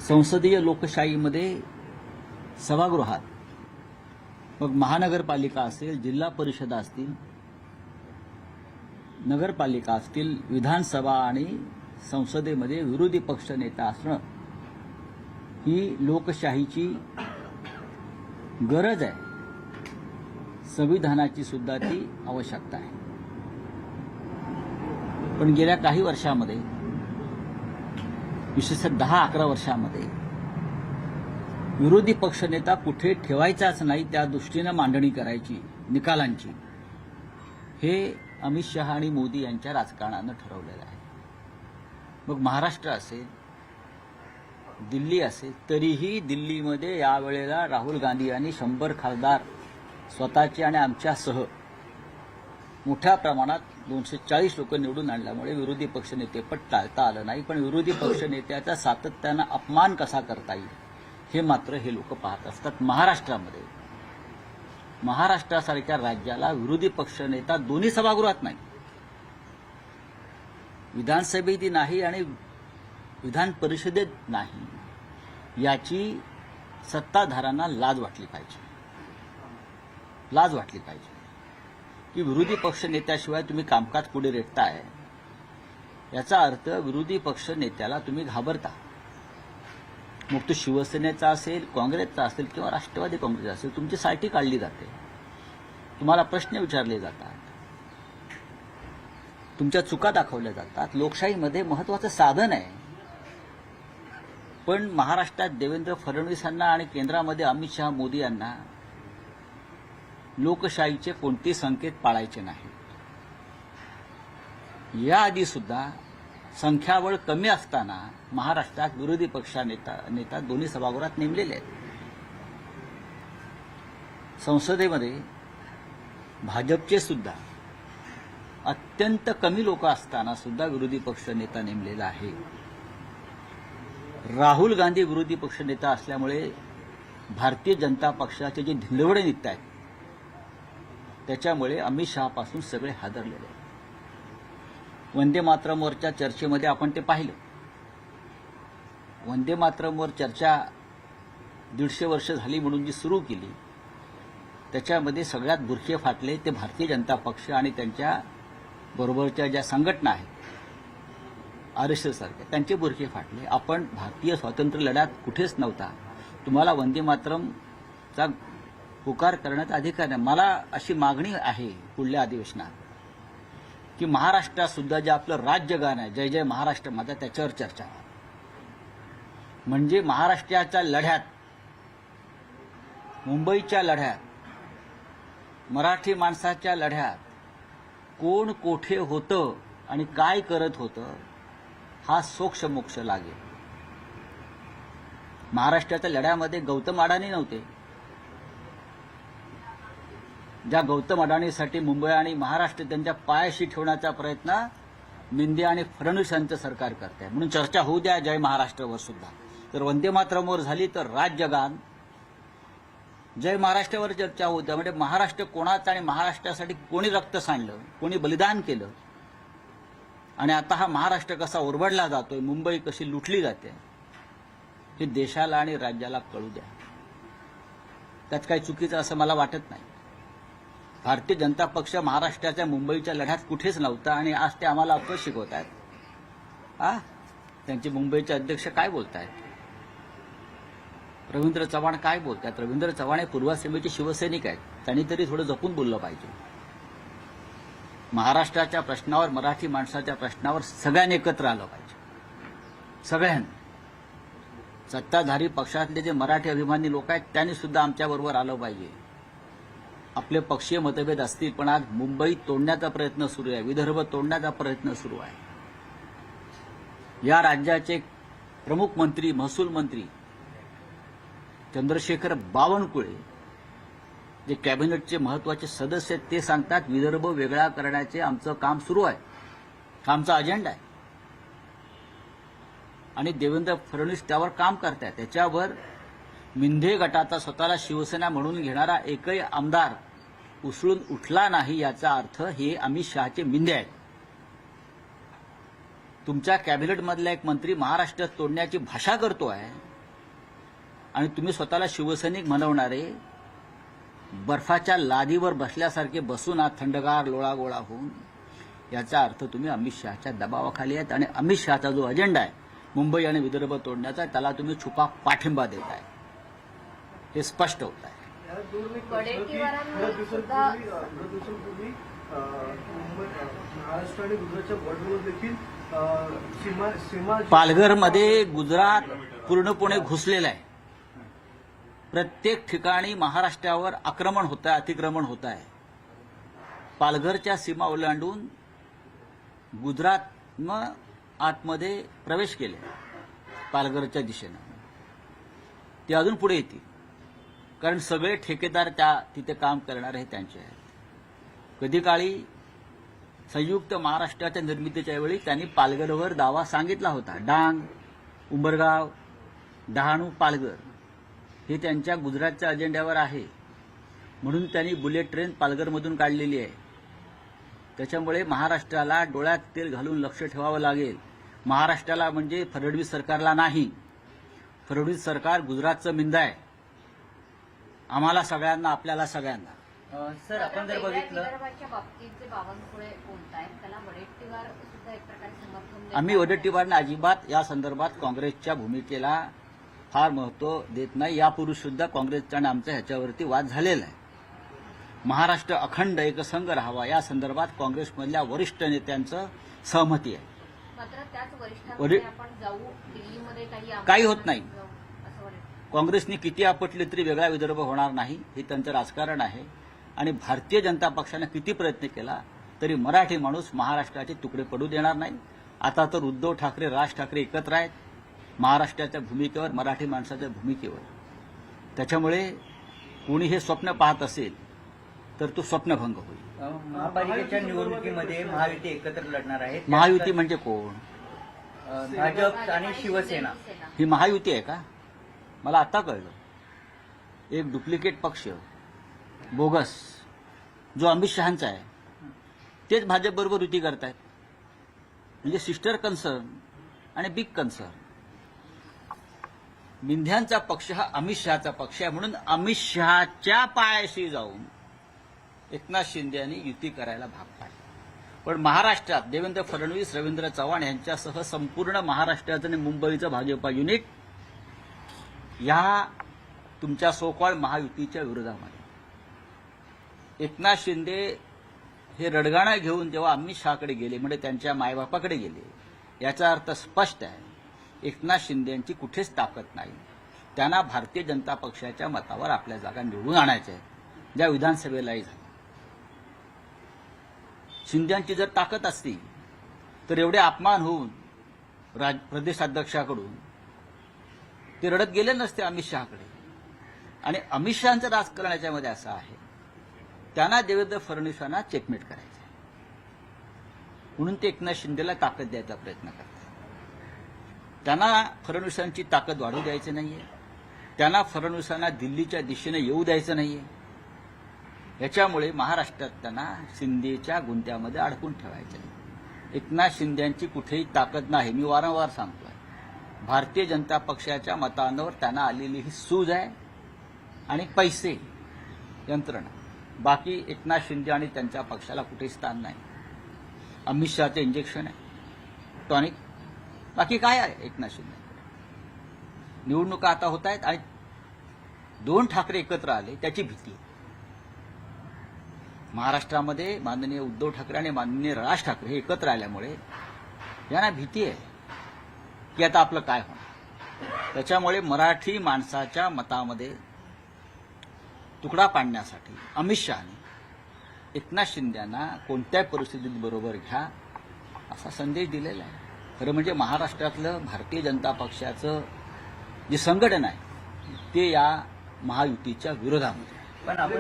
संसदीय लोकशाहीमध्ये सभागृहात मग महानगरपालिका असेल, जिल्हा परिषद असतील, नगरपालिका असतील, विधानसभा आणि संसदेमध्ये विरोधी पक्ष नेता असणं ही लोकशाहीची गरज आहे. संविधानाची सुद्धा ती आवश्यकता आहे. पण गेल्या काही वर्षामध्ये, विशेषतः 10-11 वर्षामध्ये विरोधी पक्षनेता कुठे ठेवायचाच नाही त्या दृष्टीनं मांडणी करायची निकालांची, हे अमित शहा आणि मोदी यांच्या राजकारणानं ठरवलेलं आहे. मग महाराष्ट्र असेल, दिल्ली असेल, तरीही दिल्लीमध्ये यावेळेला राहुल गांधी यांनी 100 खासदार स्वतःचे आणि आमच्यासह मोठ्या प्रमाणात 240 लोक निवडून आणल्यामुळे विरोधी पक्षनेतेपद टाळता आलं नाही. पण विरोधी पक्षनेत्याचा सातत्यानं अपमान कसा करता येईल हे मात्र हे लोक पाहत असतात. महाराष्ट्रासारख्या राज्याला विरोधी पक्षनेता दोन्ही सभागृहात नाही, विधानसभेतही नाही आणि विधान परिषदेत नाही, याची सत्ताधाऱ्यांना लाज वाटली पाहिजे. की विरोधी पक्षनेत्याशिवाय तुम्ही कामकाज पुढे रेटताय, याचा अर्थ विरोधी पक्ष नेत्याला तुम्ही घाबरता. मग तो शिवसेनेचा असेल, काँग्रेसचा असेल किंवा राष्ट्रवादी काँग्रेस असेल, तुमची सायटी काढली जाते, तुम्हाला प्रश्न विचारले जातात, तुमच्या चुका दाखवल्या जातात. लोकशाहीमध्ये महत्वाचं साधन आहे. पण महाराष्ट्रात देवेंद्र फडणवीसांना आणि केंद्रामध्ये अमित शहा मोदी यांना लोकशाहीचे कोणते संकेत पाळायचे नाहीत. याआधी सुद्धा संख्याबळ कमी असताना महाराष्ट्रात विरोधी पक्ष नेता दोन्ही सभागृहात नेमलेले आहेत. संसदेमध्ये भाजपचे सुद्धा अत्यंत कमी लोक असताना सुद्धा विरोधी पक्ष नेता नेमलेला आहे. राहुल गांधी विरोधी पक्ष नेता असल्यामुळे भारतीय जनता पक्षाचे जे धिंडवडे निघत आहेत त्याच्यामुळे अमित शहापासून सगळे हादरलेले आहेत. वंदे मातरमवरच्या चर्चेमध्ये आपण ते पाहिलं. वंदे मातरमवर चर्चा 150 वर्ष झाली म्हणून जी सुरू केली, त्याच्यामध्ये सगळ्यात बुरखे फाटले ते भारतीय जनता पक्ष आणि त्यांच्या बरोबरच्या ज्या संघटना आहेत, RSS सारख्या, त्यांचे बुरखे फाटले. आपण भारतीय स्वातंत्र्य लढ्यात कुठेच नव्हता, तुम्हाला वंदे मातरमचा पुकार करण्याचा अधिकार नाही. मला अशी मागणी आहे पुढल्या अधिवेशनात की महाराष्ट्रात सुद्धा जे आपलं राज्यगान आहे, जय जय महाराष्ट्र माझा, त्याच्यावर चर्चा. म्हणजे महाराष्ट्राच्या लढ्यात, मुंबईच्या लढ्यात, मराठी माणसाच्या लढ्यात कोण कोठे होतं आणि काय करत होतं हा सोक्षमोक्ष लागेल. महाराष्ट्राच्या लढ्यामध्ये गौतम अडाणी नव्हते. ज्या गौतम अडाणीसाठी मुंबई आणि महाराष्ट्र त्यांच्या पायाशी ठेवण्याचा प्रयत्न मिंदे आणि फडणवीस यांचं सरकार करत आहे. म्हणून चर्चा होऊ द्या जय महाराष्ट्रावर सुद्धा. तर वंदे मातरमवर झाली तर राज्यगान, जय महाराष्ट्रावर चर्चा होऊ द्या. म्हणजे महाराष्ट्र कोणाचा आणि महाराष्ट्रासाठी कोणी रक्त सांडलं, कोणी बलिदान केलं आणि आता हा महाराष्ट्र कसा ओरबडला जातोय, मुंबई कशी लुटली जाते, हे देशाला आणि राज्याला कळू द्या. त्यात काही चुकीचं असं मला वाटत नाही. भारतीय जनता पक्ष महाराष्ट्राच्या मुंबईच्या लढ्यात कुठेच नव्हता आणि आज ते आम्हाला अफवा शिकवत आहेत. त्यांचे मुंबईचे अध्यक्ष काय बोलतायत, रवींद्र चव्हाण काय बोलतायत. रवींद्र चव्हाण हे पूर्वासीमेचे शिवसैनिक आहेत, त्यांनी तरी थोडं जपून बोललं पाहिजे. महाराष्ट्राच्या प्रश्नावर, मराठी माणसाच्या प्रश्नावर सगळ्यांनी एकत्र आलं पाहिजे. सगळ्यांनी, सत्ताधारी पक्षातले जे मराठी अभिमानी लोक आहेत त्यांनी सुद्धा आमच्याबरोबर आलं पाहिजे. आपले पक्षीय मतभेद असतील, पण आज मुंबई तोडण्याचा प्रयत्न सुरू आहे, विदर्भ तोडण्याचा प्रयत्न सुरू आहे. या राज्याचे प्रमुख मंत्री, महसूल मंत्री चंद्रशेखर बावनकुळे, जे कॅबिनेटचे महत्वाचे सदस्य आहेत, ते सांगतात विदर्भ वेगळा करण्याचे आमचं काम सुरू आहे, आमचा अजेंडा आहे. आणि देवेंद्र फडणवीस त्यावर काम करतात. त्याच्यावर मिंधे गटाचा स्वतःला शिवसेना म्हणून घेणारा एकही आमदार उसळून उठला नाही, याचा अर्थ हे अमित शहाचे मिंधे आहेत. तुमच्या कॅबिनेटमधला एक मंत्री महाराष्ट्र तोडण्याची भाषा करतो आहे, आणि तुम्ही स्वतःला शिवसैनिक म्हणवणारे बर्फाच्या लादीवर बसल्यासारखे बसून आज थंडगार लोळागोळा होऊन, याचा अर्थ तुम्ही अमित शहाच्या दबावाखाली आहेत आणि अमित शहाचा जो अजेंडा आहे मुंबई आणि विदर्भ तोडण्याचा, त्याला तुम्ही छुपा पाठिंबा देताय, हे स्पष्ट होत आहे. महाराष्ट्र आणि गुजरातच्या बॉर्डरवर देखील सीमा पालघरमध्ये गुजरात पूर्णपणे घुसलेलं आहे. प्रत्येक ठिकाणी महाराष्ट्रावर आक्रमण होत आहे, अतिक्रमण होत आहे. पालघरच्या सीमा ओलांडून गुजरातनं आतमध्ये प्रवेश केले पालघरच्या दिशेनं. ते अजून पुढे येतील, कारण सगळे ठेकेदार तिथे काम करणारे हे त्यांचे आहेत. कधी काळी संयुक्त महाराष्ट्राच्या निर्मितीच्या वेळी त्यांनी पालघरवर दावा सांगितला होता. डांग, उंबरगाव, डहाणू, पालघर हे त्यांच्या गुजरातच्या अजेंड्यावर आहे, म्हणून त्यांनी बुलेट ट्रेन पालघरमधून काढलेली आहे. त्याच्यामुळे महाराष्ट्राला डोळ्यात तेल घालून लक्ष ठेवावं लागेल. महाराष्ट्राला म्हणजे फडणवीस सरकारला नाही. फडणवीस सरकार गुजरातचं मिंद आहे. आम्हाला सगळ्यांना, आपल्याला सगळ्यांना. सर, आपण जर बघितलं विदर्भाच्या बाबतीत जे बावनकुळे बोलतायत त्याला वडेट्टीवार सुद्धा एक प्रकारे समर्थन देतात. आम्ही वडेट्टीवारने अजिबात या संदर्भात काँग्रेसच्या भूमिकेला फार महत्व देत नाही. यापूर्वी सुद्धा काँग्रेसचा आणि आमचा ह्याच्यावरती वाद झालेला आहे. महाराष्ट्र अखंड एकसंघ राहावा या संदर्भात काँग्रेसमधल्या वरिष्ठ नेत्यांचं सहमती आहे. मात्र त्याच वरिष्ठांकडे आपण जाऊ, दिल्लीमध्ये काही होत नाही. असं वाटतं. काँग्रेसने किती आपटले तरी वेगळा विदर्भ होणार नाही, हे त्यांचं राजकारण आहे. आणि भारतीय जनता पक्षाने किती प्रयत्न केला तरी मराठी माणूस महाराष्ट्राचे तुकडे पडू देणार नाही. आता तर उद्धव ठाकरे, राज ठाकरे एकत्र आहेत महाराष्ट्राच्या भूमिकेवर, मराठी माणसाच्या भूमिकेवर. त्याच्यामुळे कोणी हे स्वप्न पाहत असेल तर तो स्वप्नभंग होईल. महापालिकेच्या निवडणुकीमध्ये महायुती एकत्र लढणार आहे. महायुती म्हणजे कोण? भाजप आणि शिवसेना. ही महायुती आहे का? मला आता कळलं. एक डुप्लिकेट पक्ष, बोगस, जो अमित शहांचा आहे, तेच भाजपबरोबर युती करतायत. म्हणजे सिस्टर कन्सर्न आणि बिग कन्सर्न. मिंध्यांचा पक्ष हा अमित शहाचा पक्ष आहे, म्हणून अमित शहाच्या पायाशी जाऊन एकनाथ शिंदे यांनी युती करायला भाग पाडले. पण महाराष्ट्रात देवेंद्र फडणवीस, रवींद्र चव्हाण यांच्यासह संपूर्ण महाराष्ट्राचं आणि मुंबईचं भाजपा युनिट या तुमच्या सोकॉल महायुतीच्या विरोधामध्ये. एकनाथ शिंदे हे रडगाणं घेऊन जेव्हा अमित शहाकडे गेले, म्हणजे त्यांच्या मायबापाकडे गेले, याचा अर्थ स्पष्ट आहे, एकनाथ शिंदे यांची कुठेच ताकद नाही. त्यांना भारतीय जनता पक्षाच्या मतावर आपल्या जागा निवडून आणायच्या आहेत, ज्या विधानसभेलाही झाल्या. शिंदेची जर ताकद असती तर एवढे अपमान होऊन प्रदेशाध्यक्षाकडून ते रडत गेले नसते अमित शहाकडे. आणि अमित शहांचं राजकारण याच्यामध्ये असं आहे, त्यांना देवेंद्र फडणवीसांना चेकमेट करायचं आहे, म्हणून ते एकनाथ शिंदेला ताकद द्यायचा प्रयत्न करतात. त्यांना फडणवीसांची ताकद वाढू द्यायची नाहीये, त्यांना फडणवीसांना दिल्लीच्या दिशेने येऊ द्यायचं नाहीये. याच्यामुळे महाराष्ट्रात त्यांना शिंदेच्या गुंत्यामध्ये अडकून ठेवायचं आहे. एकनाथ शिंदेची कुठेही ताकद नाही. मी वारंवार सांगतोय, भारतीय जनता पक्षाच्या मतांवर त्यांना आलेली ही सूज आहे आणि पैसे, यंत्रणा. बाकी एकनाथ शिंदे आणि त्यांच्या पक्षाला कुठेही स्थान नाही. अमित शहाचे इंजेक्शन आहे, टॉनिक. बाकी काय आहे एकनाथ शिंदे? निवडणुका आता होत आहेत आणि 2 ठाकरे एकत्र आले त्याची भीती आहे. महाराष्ट्रामध्ये माननीय उद्धव ठाकरे आणि माननीय राज ठाकरे हे एकत्र आल्यामुळे यांना भीती आहे की आता आपलं काय होणार. त्याच्यामुळे मराठी माणसाच्या मतामध्ये तुकडा पाडण्यासाठी अमित शहाने एकनाथ शिंदेंना कोणत्याही परिस्थितीत बरोबर घ्या असा संदेश दिलेला आहे. खरं म्हणजे महाराष्ट्रातलं भारतीय जनता पक्षाचं जे संघटन आहे ते या महायुतीच्या विरोधामध्ये. पण आपण